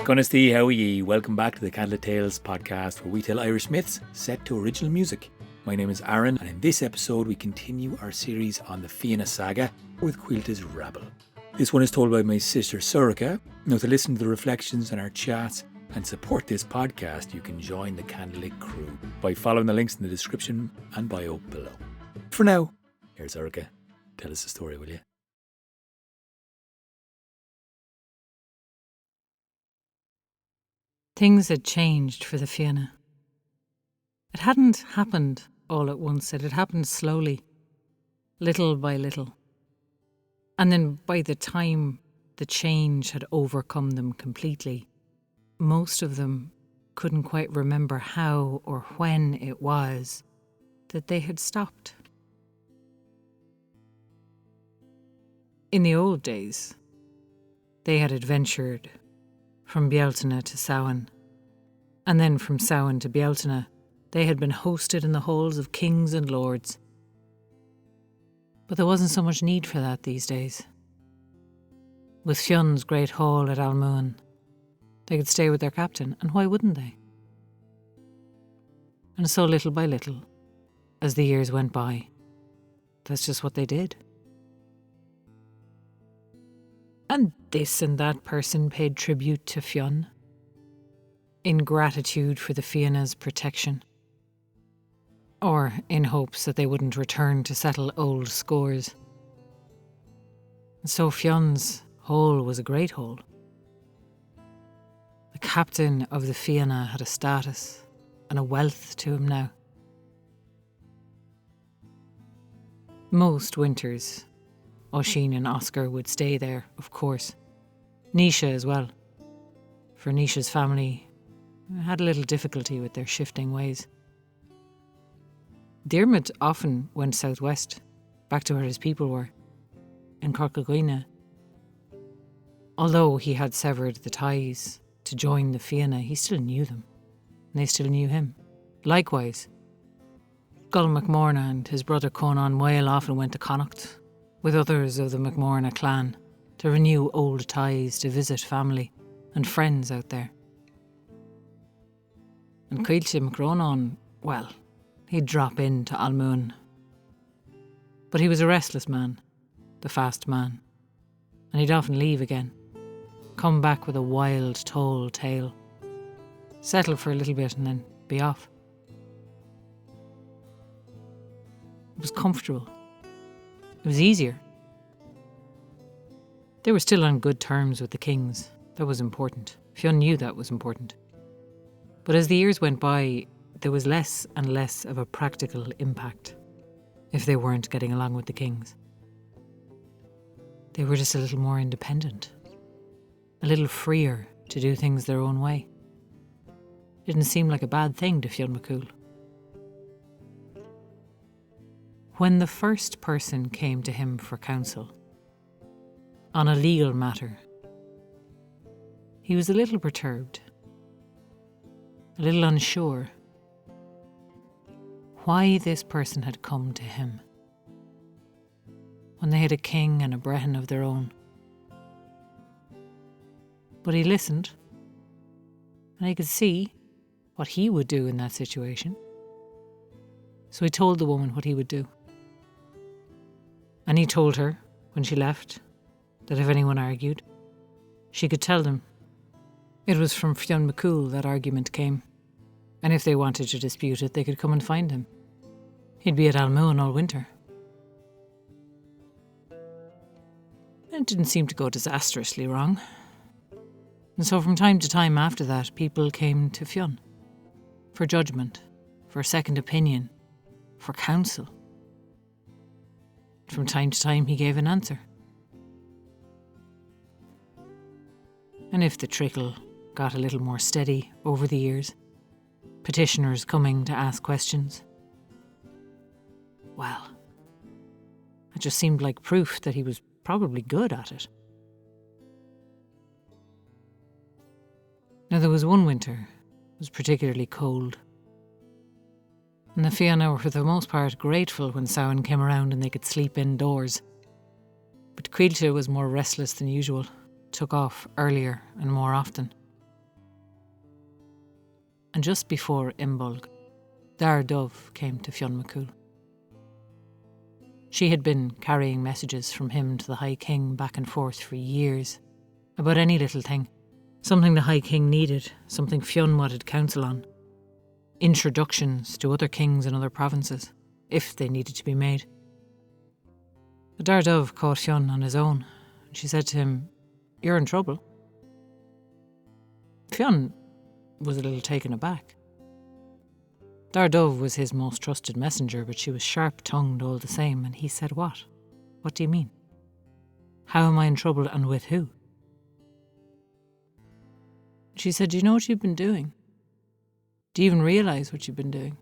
Conas, how are ye? Welcome back to the Candlelit Tales podcast, where we tell Irish myths set to original music. My name is Aaron, and in this episode we continue our series on the Fianna Saga with Caoilte's Rabble. This one is told by my sister Sorcha. Now, to listen to the reflections and our chats and support this podcast, you can join the Candlelit crew by following the links in the description and bio below. For now, here's Sorcha. Tell us the story, will you? Things had changed for the Fianna. It hadn't happened all at once. It had happened slowly, little by little. And then by the time the change had overcome them completely, most of them couldn't quite remember how or when it was that they had stopped. In the old days, they had adventured from Bealtaine to Samhain, and then from Samhain to Bealtaine, they had been hosted in the halls of kings and lords. But there wasn't so much need for that these days. With Fion's great hall at Almoon, they could stay with their captain, and why wouldn't they? And so little by little, as the years went by, that's just what they did. And this and that person paid tribute to Fion, in gratitude for the Fianna's protection, or in hopes that they wouldn't return to settle old scores. And so Fion's hall was a great hall. The captain of the Fianna had a status and a wealth to him now. Most winters, Oisin and Oscar would stay there, of course. Nisha as well, for Nisha's family had a little difficulty with their shifting ways. Diarmid often went southwest, back to where his people were, in Caoilte. Although he had severed the ties to join the Fianna, he still knew them, and they still knew him. Likewise, Gull MacMorna and his brother Conan Moyle often went to Connacht with others of the MacMorna clan to renew old ties, to visit family and friends out there. And Caoilte Rónáin, well, he'd drop in to Almoon. But he was a restless man, the fast man, and he'd often leave again, come back with a wild, tall tale, settle for a little bit and then be off. It was comfortable. It was easier. They were still on good terms with the kings. That was important. Fion knew that was important. But as the years went by, there was less and less of a practical impact if they weren't getting along with the kings. They were just a little more independent, a little freer to do things their own way. Didn't seem like a bad thing to Fionn McCool. When the first person came to him for counsel on a legal matter, he was a little perturbed, a little unsure why this person had come to him when they had a king and a Breton of their own. But he listened, and he could see what he would do in that situation. So he told the woman what he would do. And he told her, when she left, that if anyone argued, she could tell them. It was from Fion McCool that argument came, and if they wanted to dispute it, they could come and find him. He'd be at Almoon all winter. It didn't seem to go disastrously wrong. And so from time to time after that, people came to Fion for judgment, for a second opinion, for counsel. From time to time he gave an answer. And if the trickle got a little more steady over the years, petitioners coming to ask questions, well, it just seemed like proof that he was probably good at it. Now there was one winter, it was particularly cold, and the Fianna were for the most part grateful when Samhain came around and they could sleep indoors. But Caoilte was more restless than usual, took off earlier and more often. And just before Imbolg, Dove came to Fionn McCool. She had been carrying messages from him to the High King back and forth for years, about any little thing, something the High King needed, something Fionn wanted counsel on, introductions to other kings in other provinces, if they needed to be made. But Dove caught Fionn on his own, and she said to him, "You're in trouble." Fionn was a little taken aback. Dove was his most trusted messenger, but she was sharp-tongued all the same, and he said, "What? What do you mean? How am I in trouble, and with who?" She said, "Do you know what you've been doing? Do you even realise what you've been doing?"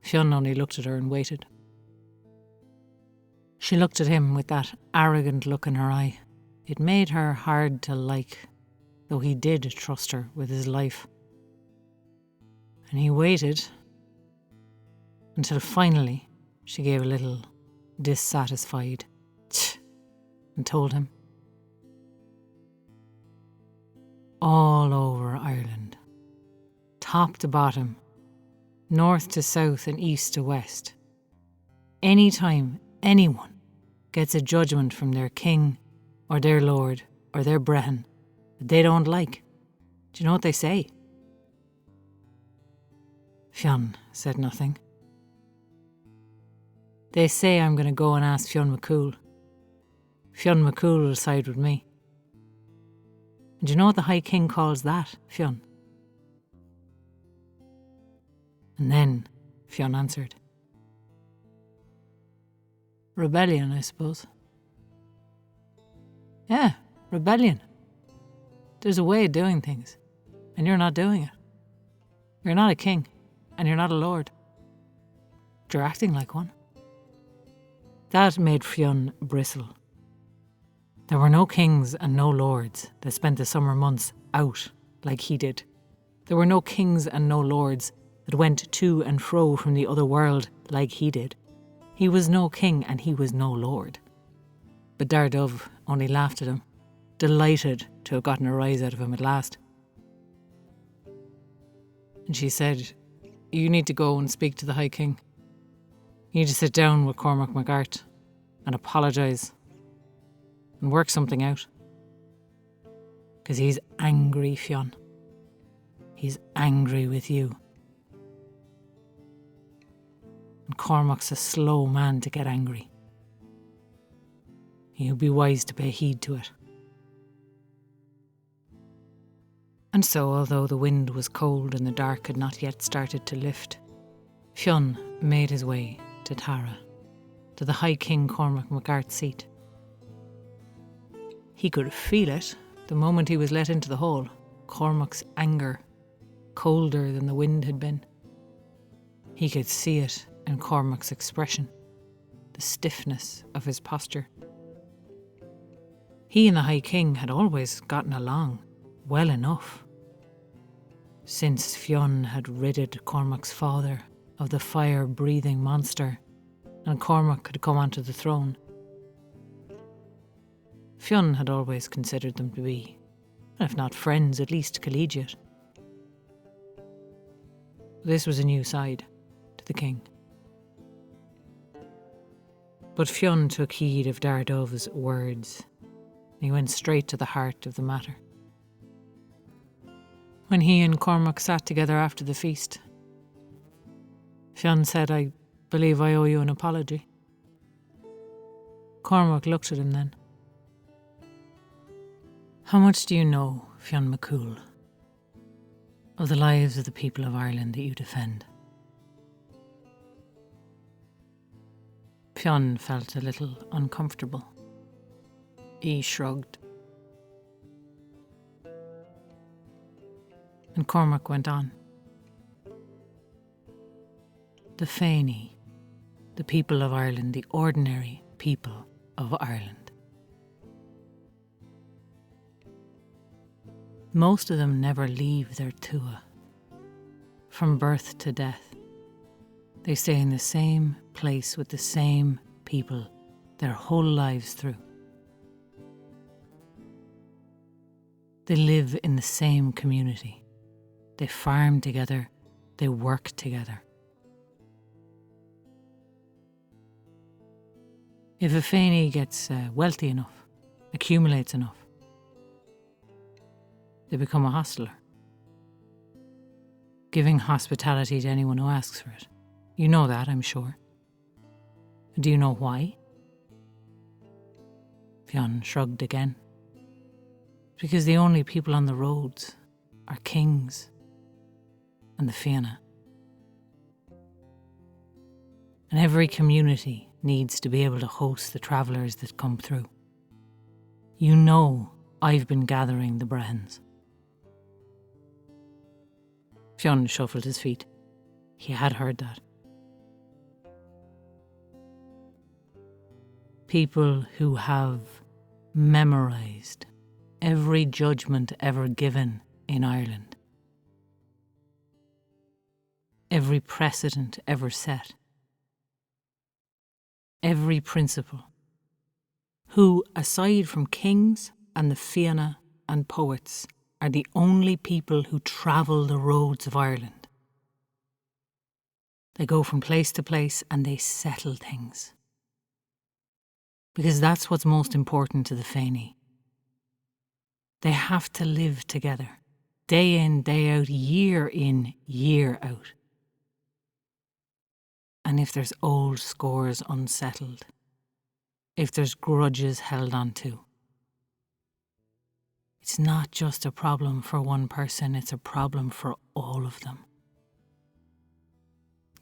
Fionn only looked at her and waited. She looked at him with that arrogant look in her eye. It made her hard to like, though he did trust her with his life. And he waited until finally she gave a little dissatisfied tch and told him, "All over Ireland, top to bottom, north to south and east to west, anytime anyone gets a judgment from their king or their lord or their brehon that they don't like, do you know what they say?" Fionn said nothing. "They say I'm going to go and ask Fionn McCool. Fionn McCool will side with me. And do you know what the High King calls that, Fionn?" And then Fionn answered, "Rebellion, I suppose." "Yeah, rebellion. There's a way of doing things, and you're not doing it. You're not a king, and you're not a lord. But you're acting like one." That made Fionn bristle. There were no kings and no lords that spent the summer months out like he did. There were no kings and no lords that went to and fro from the other world like he did. He was no king and he was no lord. But Dove only laughed at him, delighted to have gotten a rise out of him at last. And she said, "You need to go and speak to the High King. You need to sit down with Cormac MacArt and apologise and work something out. Because he's angry, Fionn. He's angry with you. And Cormac's a slow man to get angry. He'll be wise to pay heed to it." And so, although the wind was cold and the dark had not yet started to lift, Fionn made his way to Tara, to the High King Cormac MacArt's seat. He could feel it the moment he was let into the hall, Cormac's anger, colder than the wind had been. He could see it in Cormac's expression, the stiffness of his posture. He and the High King had always gotten along well enough, since Fionn had ridded Cormac's father of the fire-breathing monster and Cormac had come onto the throne. Fionn had always considered them to be, if not friends, at least collegiate. This was a new side to the king. But Fionn took heed of Dove's words. He went straight to the heart of the matter. When he and Cormac sat together after the feast, Fionn said, "I believe I owe you an apology." Cormac looked at him then. "How much do you know, Fionn McCool, of the lives of the people of Ireland that you defend?" Fionn felt a little uncomfortable. He shrugged. And Cormac went on. "The Féini, the people of Ireland, the ordinary people of Ireland. Most of them never leave their tua. From birth to death, they stay in the same place with the same people their whole lives through. They live in the same community, they farm together, they work together. If a Féine gets wealthy enough, accumulates enough, they become a hostler, giving hospitality to anyone who asks for it. You know that, I'm sure. Do you know why? Fion shrugged again. Because the only people on the roads are kings and the Fianna. And every community needs to be able to host the travellers that come through. You know I've been gathering the Brehons. Fion shuffled his feet. He had heard that. People who have memorised every judgment ever given in Ireland, every precedent ever set, every principle, who, aside from kings and the Fianna and poets, are the only people who travel the roads of Ireland. They go from place to place and they settle things. Because that's what's most important to the Féine. They have to live together, day in, day out, year in, year out. And if there's old scores unsettled, if there's grudges held on to, it's not just a problem for one person, it's a problem for all of them.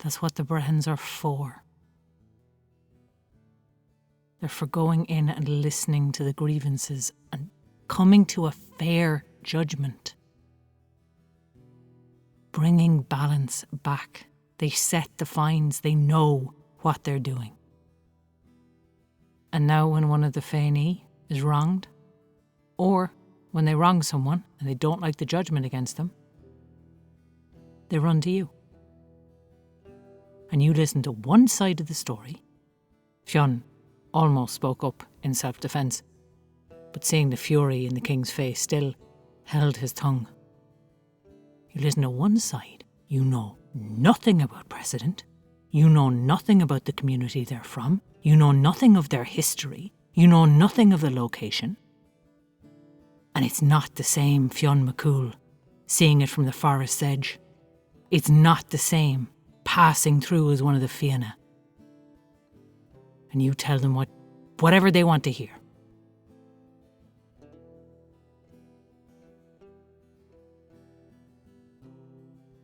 That's what the Brehons are for. They're for going in and listening to the grievances and coming to a fair judgment. Bringing balance back. They set the fines, they know what they're doing. And now when one of the Féine is wronged, or when they wrong someone and they don't like the judgment against them, they run to you. And you listen to one side of the story. Fion almost spoke up in self-defence, but seeing the fury in the king's face still held his tongue. You listen to one side, you know nothing about precedent, you know nothing about the community they're from, you know nothing of their history, you know nothing of the location. And it's not the same Fionn McCool, seeing it from the forest's edge. It's not the same passing through as one of the Fianna. And you tell them whatever they want to hear.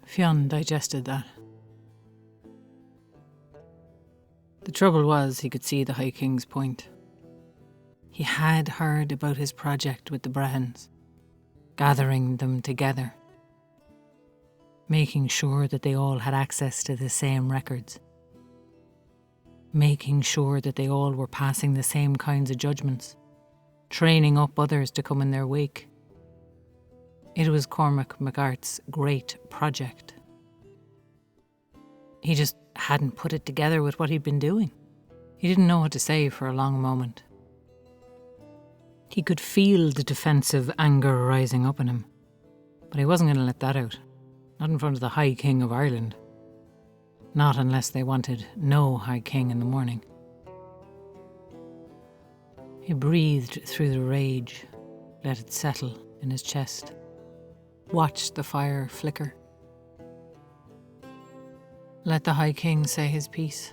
Fion digested that. The trouble was he could see the High King's point. He had heard about his project with the Brehons, gathering them together, making sure that they all had access to the same records, making sure that they all were passing the same kinds of judgments, training up others to come in their wake. It was Cormac MacArt's great project. He just hadn't put it together with what he'd been doing. He didn't know what to say for a long moment. He could feel the defensive anger rising up in him, but he wasn't going to let that out. Not in front of the High King of Ireland. Not unless they wanted no High King in the morning. He breathed through the rage, let it settle in his chest, watched the fire flicker. Let the High King say his piece.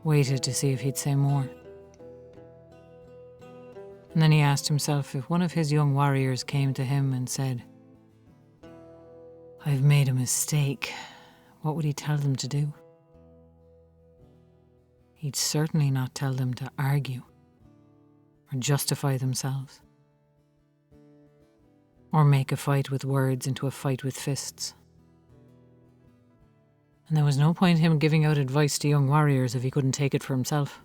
Waited to see if he'd say more. And then he asked himself if one of his young warriors came to him and said, "I've made a mistake," what would he tell them to do? He'd certainly not tell them to argue or justify themselves or make a fight with words into a fight with fists. And there was no point in him giving out advice to young warriors if he couldn't take it for himself.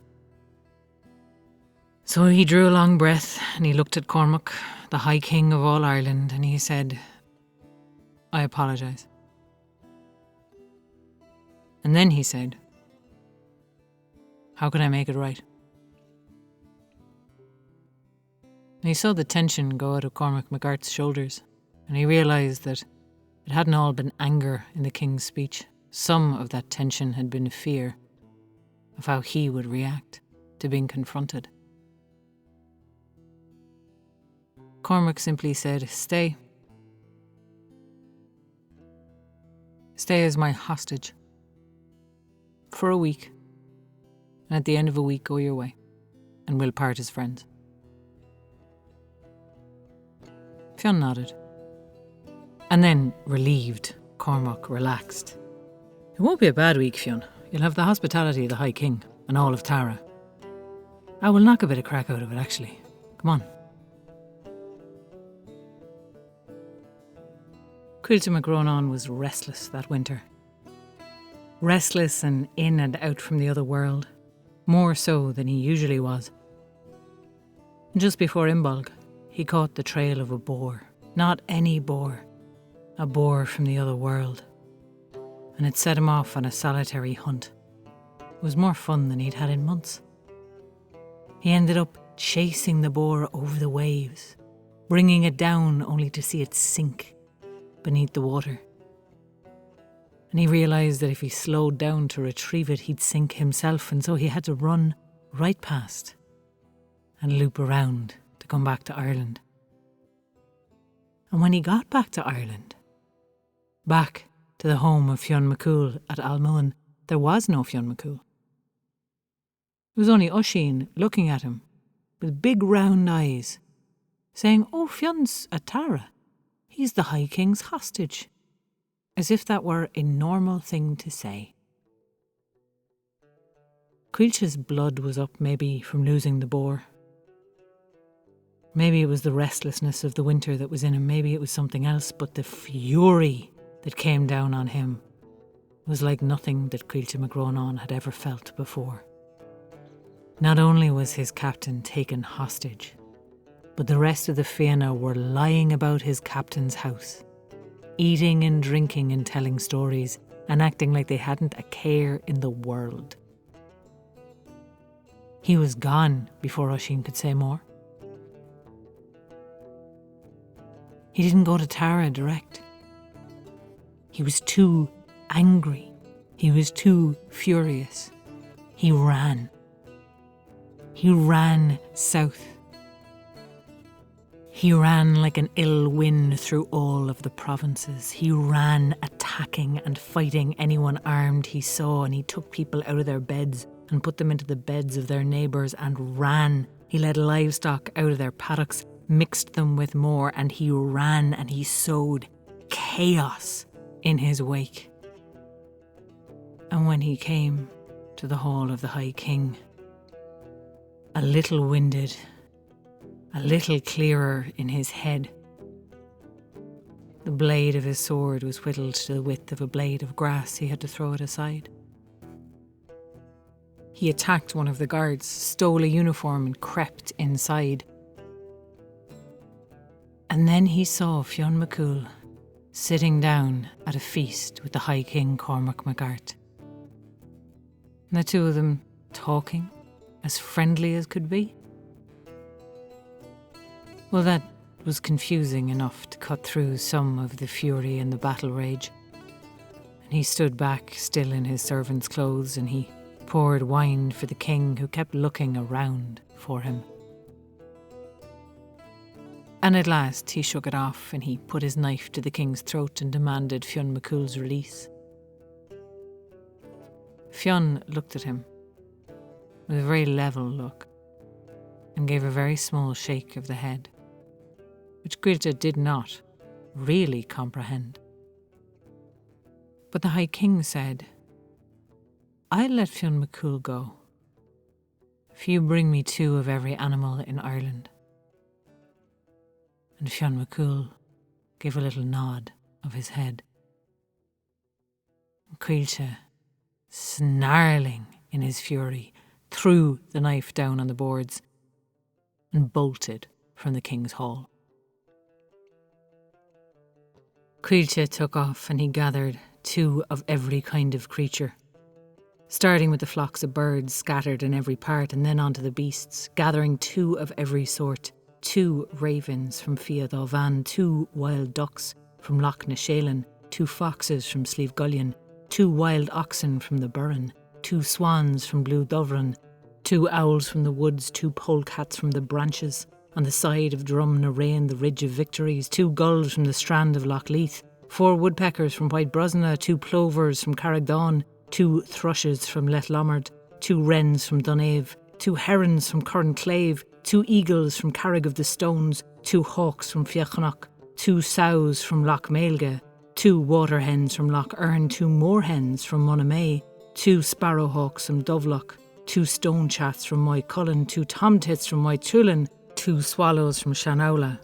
So he drew a long breath and he looked at Cormac, the High King of all Ireland, and he said, "I apologise." And then he said, "How can I make it right?" And he saw the tension go out of Cormac MacArt's shoulders, and he realised that It hadn't all been anger in the king's speech. Some of that tension had been fear of how he would react to being confronted. Cormac simply said, "Stay. Stay as my hostage. For a week. And at the end of a week, go your way. And we'll part as friends." Fion nodded. And then, relieved, Cormac relaxed. "It won't be a bad week, Fion. You'll have the hospitality of the High King and all of Tara. I will knock a bit of crack out of it, actually. Come on." Caoilte mac Rónáin was restless that winter. Restless and in and out from the other world, more so than he usually was. And just before Imbolg, he caught the trail of a boar. Not any boar, a boar from the other world. And it set him off on a solitary hunt. It was more fun than he'd had in months. He ended up chasing the boar over the waves, bringing it down only to see it sink beneath the water. And he realised that if he slowed down to retrieve it, he'd sink himself, and so he had to run right past and loop around to come back to Ireland. And when he got back to Ireland, back to the home of Fionn McCool at Almuin, there was no Fionn McCool. It was only Oisín looking at him with big round eyes, saying, "Oh, Fion's at Tara. He's the High King's hostage," as if that were a normal thing to say. Caoilte's blood was up, maybe from losing the boar. Maybe it was the restlessness of the winter that was in him, maybe it was something else, but the fury that came down on him was like nothing that Caoilte mac Rónáin had ever felt before. Not only was his captain taken hostage, but the rest of the Fianna were lying about his captain's house, eating and drinking and telling stories and acting like they hadn't a care in the world. He was gone before Oisín could say more. He didn't go to Tara direct. He was too angry. He was too furious. He ran. He ran south. He ran like an ill wind through all of the provinces. He ran attacking and fighting anyone armed he saw, and he took people out of their beds and put them into the beds of their neighbours and ran. He led livestock out of their paddocks, mixed them with more, and he ran and he sowed chaos in his wake. And when he came to the hall of the High King, a little winded, a little clearer in his head, the blade of his sword was whittled to the width of a blade of grass. He had to throw it aside. He attacked one of the guards, stole a uniform and crept inside. And then he saw Fionn McCool sitting down at a feast with the High King Cormac MacArt. And the two of them talking, as friendly as could be. Well, that was confusing enough to cut through some of the fury and the battle rage. And he stood back, still in his servant's clothes, and he poured wine for the king, who kept looking around for him. And at last he shook it off, and he put his knife to the king's throat and demanded Fionn McCool's release. Fion looked at him with a very level look and gave a very small shake of the head, which Caoilte did not really comprehend. But the High King said, "I'll let Fionn McCool go if you bring me 2 of every animal in Ireland." And Fionn McCool gave a little nod of his head. Caoilte, snarling in his fury, threw the knife down on the boards and bolted from the king's hall. Caoilte took off, and he gathered 2 of every kind of creature, starting with the flocks of birds scattered in every part, and then onto the beasts, gathering 2 of every sort, 2 ravens from Fiadh Van, 2 wild ducks from Loch na Sheelin, 2 foxes from Slievegullin, 2 wild oxen from the Burren, 2 swans from Blue Dovran, 2 owls from the woods, 2 polecats from the branches, on the side of Drum na Rain, the ridge of victories, 2 gulls from the strand of Loch Leith, 4 woodpeckers from White Brosna, 2 plovers from Carragdawn, 2 thrushes from Lethlomard, 2 wrens from Dunave, 2 herons from Curranclave, 2 eagles from Carrig of the Stones, 2 hawks from Fiachnach, 2 sows from Loch Maelga, 2 water hens from Loch Erne, 2 moorhens from Monamay, 2 sparrowhawks from Doveloch, 2 stone chats from Moycullen, 2 tomtits from Moytulin, 2 swallows from Shanowla,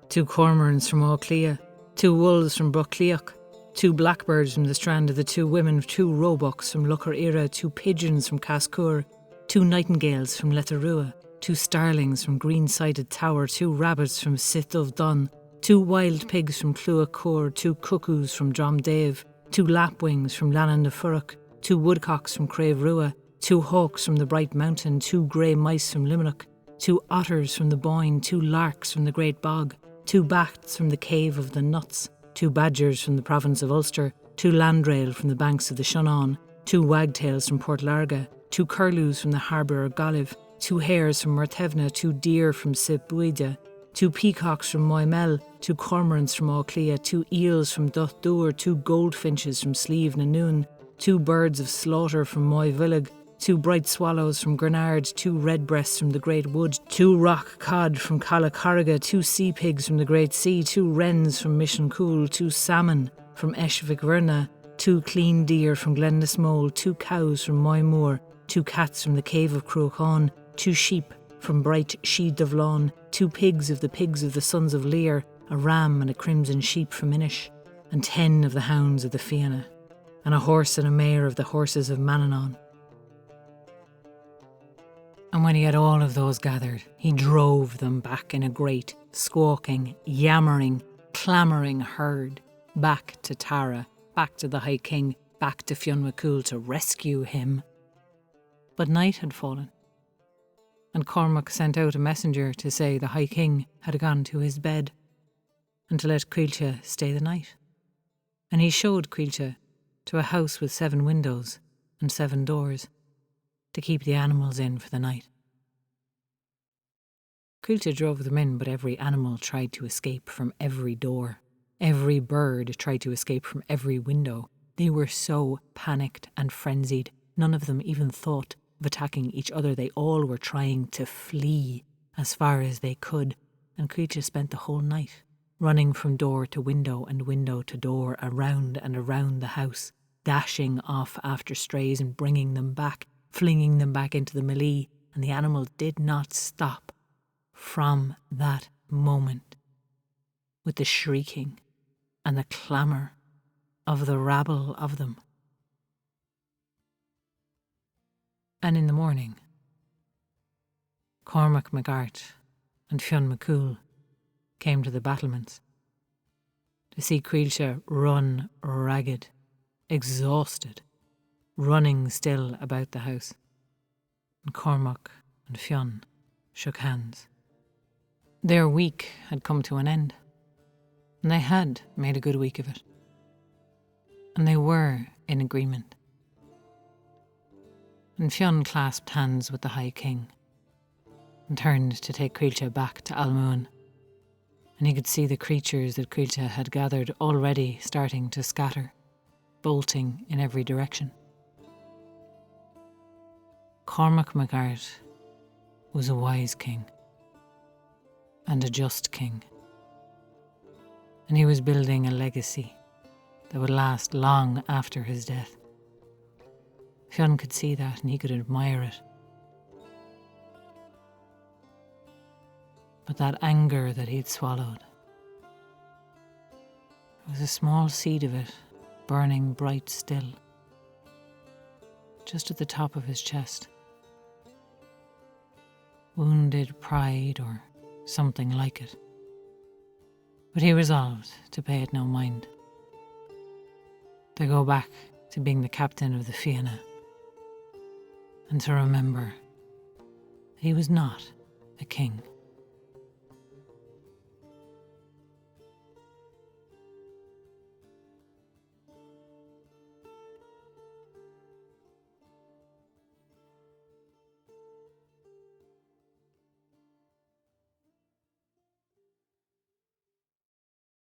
2 cormorants from Auclea, 2 wolves from Buckleoch, 2 blackbirds from the strand of the 2 women, 2 roebucks from Lochar Ira, 2 pigeons from Cascour, 2 nightingales from Letterua, 2 starlings from Green-sided Tower, 2 rabbits from Sith Dun, 2 wild pigs from Cluacor, 2 cuckoos from Dromdave, 2 lapwings from Lannan na Furrock, 2 woodcocks from Crave Rua, 2 hawks from the Bright Mountain, 2 grey mice from Limerick, 2 otters from the Boyne, 2 larks from the Great Bog, 2 bats from the Cave of the Nuts, 2 badgers from the province of Ulster, 2 landrail from the banks of the Shannon, 2 wagtails from Port Larga, 2 curlews from the harbour of Galliv, 2 hares from Merthevna, 2 deer from Sipbuida, 2 peacocks from Moymel, 2 cormorants from Auclea, 2 eels from Duthdur, 2 goldfinches from Slieve na Noon, 2 birds of slaughter from Moyvillig, 2 bright swallows from Grenard, 2 redbreasts from the Great Wood, 2 rock cod from Calacarriga, 2 sea pigs from the Great Sea, 2 wrens from Mishancool, 2 salmon from Eshvik 2 clean deer from Glendasmole, 2 cows from Moymoor, 2 cats from the Cave of Cruachan, 2 sheep from bright Sheed of Lawn, 2 pigs of the sons of Lear, a ram and a crimson sheep from Inish, and 10 of the hounds of the Fianna, and a horse and a mare of the horses of Manannán. And when he had all of those gathered, he drove them back in a great, squawking, yammering, clamouring herd, back to Tara, back to the High King, back to Fionn McCool to rescue him. But night had fallen, and Cormac sent out a messenger to say the High King had gone to his bed, and to let Caoilte stay the night. And he showed Caoilte to a house with 7 windows and 7 doors, to keep the animals in for the night. Caoilte drove them in, but every animal tried to escape from every door. Every bird tried to escape from every window. They were so panicked and frenzied, none of them even thought of attacking each other. They all were trying to flee as far as they could, and Caoilte spent the whole night running from door to window and window to door, around and around the house, dashing off after strays and bringing them back, flinging them back into the melee, and the animal did not stop from that moment, with the shrieking and the clamour of the rabble of them. And in the morning, Cormac MacArt and Fionn McCool came to the battlements to see Caoilte run ragged, exhausted, running still about the house. And Cormac and Fionn shook hands. Their week had come to an end, and they had made a good week of it. And they were in agreement. And Fionn clasped hands with the High King and turned to take Caoilte back to Almoon, and he could see the creatures that Caoilte had gathered already starting to scatter, bolting in every direction. Cormac MacArt was a wise king and a just king, and he was building a legacy that would last long after his death. Fionn could see that, and he could admire it. But that anger that he'd swallowed, there was a small seed of it burning bright still, just at the top of his chest. Wounded pride or something like it. But he resolved to pay it no mind, to go back to being the captain of the Fianna, and to remember that he was not a king.